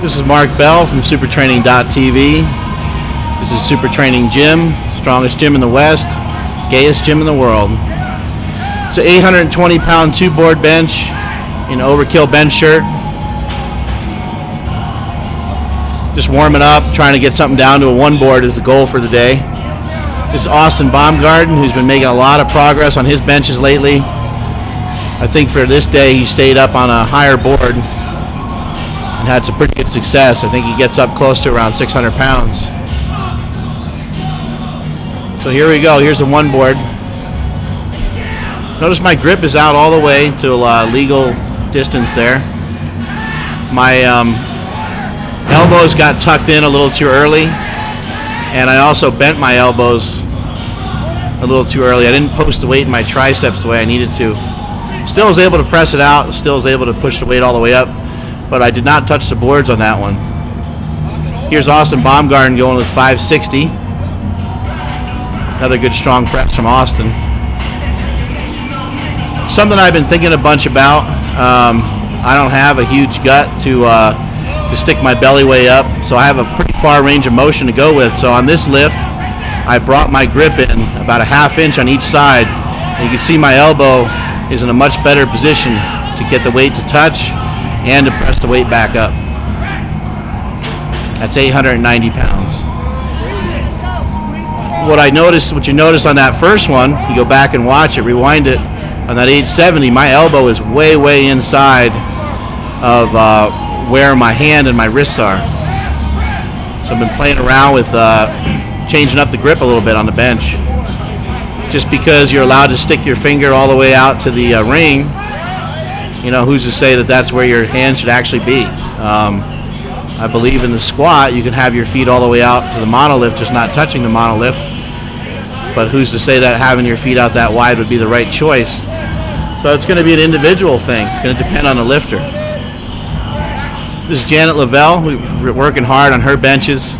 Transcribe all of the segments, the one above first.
This is Mark Bell from supertraining.tv. This is Super Training Gym, strongest gym in the West, gayest gym in the world. It's an 820-pound two-board bench in overkill bench shirt. Just warming up, trying to get something down to a one board is the goal for the day. This is Austin Baumgarten, who's been making a lot of progress on his benches lately. I think for this day he stayed up on a higher board and had some pretty good success. I think he gets up close to around 600 pounds. So here we go. Here's the one board. Notice my grip is out all the way to legal distance there. My elbows got tucked in a little too early, and I also bent my elbows a little too early. I didn't post the weight in my triceps the way I needed to. Still was able to press it out, still was able to push the weight all the way up, but I did not touch the boards on that one. Here's Austin Baumgarten going with 560. Another good strong press from Austin. Something I've been thinking a bunch about. I don't have a huge gut to stick my belly way up, so I have a pretty far range of motion to go with. So on this lift, I brought my grip in about a ½ inch on each side. And you can see my elbow is in a much better position to get the weight to touch and to press the weight back up. That's 890 pounds. What you notice on that first one, you go back and watch it, rewind it, on that 870, my elbow is way inside of where my hand and my wrists are. So I've been playing around with changing up the grip a little bit on the bench. Just because you're allowed to stick your finger all the way out to the ring, you know, who's to say that that's where your hand should actually be? I believe in the squat, you can have your feet all the way out to the monolift, just not touching the monolift. But who's to say that having your feet out that wide would be the right choice? So it's going to be an individual thing. It's going to depend on the lifter. This is Janet Lavelle. We're working hard on her benches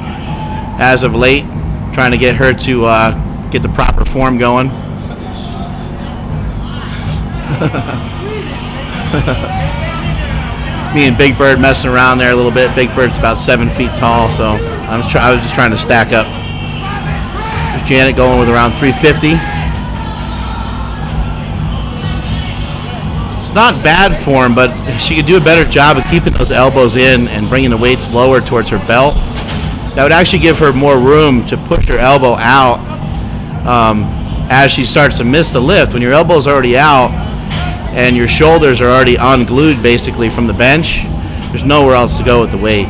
as of late, trying to get her to get the proper form going. Me and Big Bird messing around there a little bit. Big Bird's about 7 feet tall, so I was just trying to stack up. There's Janet going with around 350. It's not bad form, but she could do a better job of keeping those elbows in and bringing the weights lower towards her belt. That would actually give her more room to push her elbow out as she starts to miss the lift. When your elbow's already out and your shoulders are already unglued basically from the bench, there's nowhere else to go with the weight.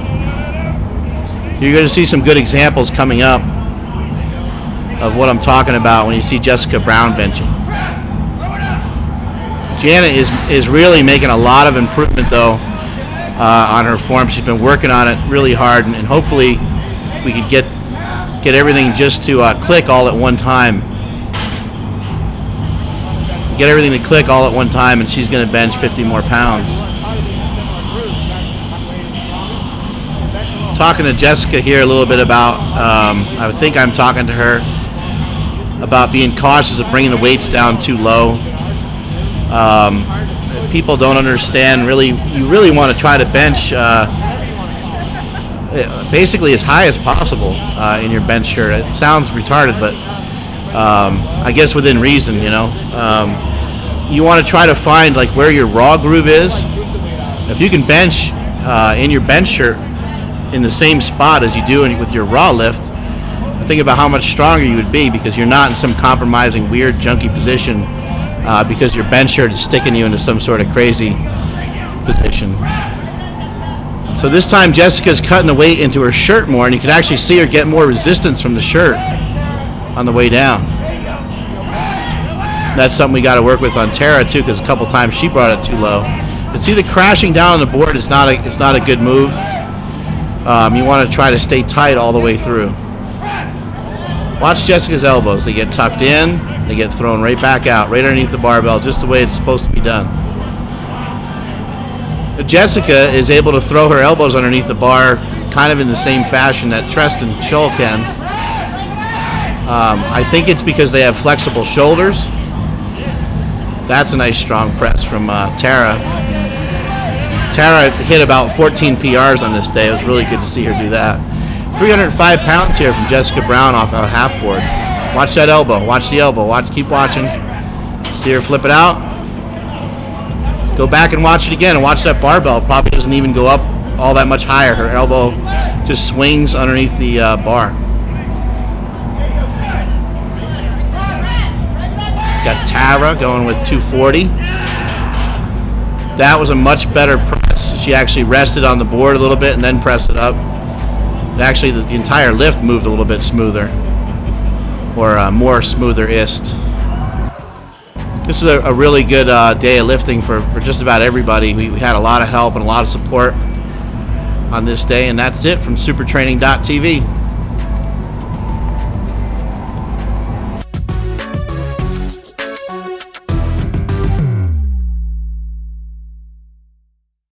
You're going to see some good examples coming up of what I'm talking about when you see Jessica Brown benching. Janet is really making a lot of improvement though on her form. She's been working on it really hard, and hopefully we could get everything just to click all at one time. Get everything to click all at one time, and she's going to bench 50 more pounds. Talking to Jessica here a little bit about, I think I'm talking to her about being cautious of bringing the weights down too low. People don't understand, really, you really want to try to bench basically as high as possible in your bench shirt. It sounds retarded, but I guess within reason, you know. You want to try to find like where your raw groove is. If you can bench in your bench shirt in the same spot as you do with your raw lift, think about how much stronger you would be, because you're not in some compromising, weird, junky position because your bench shirt is sticking you into some sort of crazy position. So this time Jessica's cutting the weight into her shirt more, and you can actually see her get more resistance from the shirt on the way down. That's something we got to work with on Tara too, because a couple times she brought it too low. And see, the crashing down on the board is not a good move. You want to try to stay tight all the way through. Watch Jessica's elbows. They get tucked in, they get thrown right back out, right underneath the barbell, just the way it's supposed to be done. But Jessica is able to throw her elbows underneath the bar kind of in the same fashion that Treston Scholl can. I think it's because they have flexible shoulders. That's a nice strong press from Tara. Tara hit about 14 PRs on this day. It was really good to see her do that. 305 pounds here from Jessica Brown off a half board. Watch that elbow. Watch the elbow. Keep watching. See her flip it out. Go back and watch it again, and watch that barbell. Probably doesn't even go up all that much higher. Her elbow just swings underneath the bar. Got Tara going with 240. That was a much better press. She actually rested on the board a little bit and then pressed it up. And actually, the entire lift moved a little bit smoother, or more smoother-ist. This is a really good day of lifting for just about everybody. We had a lot of help and a lot of support on this day, and that's it from supertraining.tv.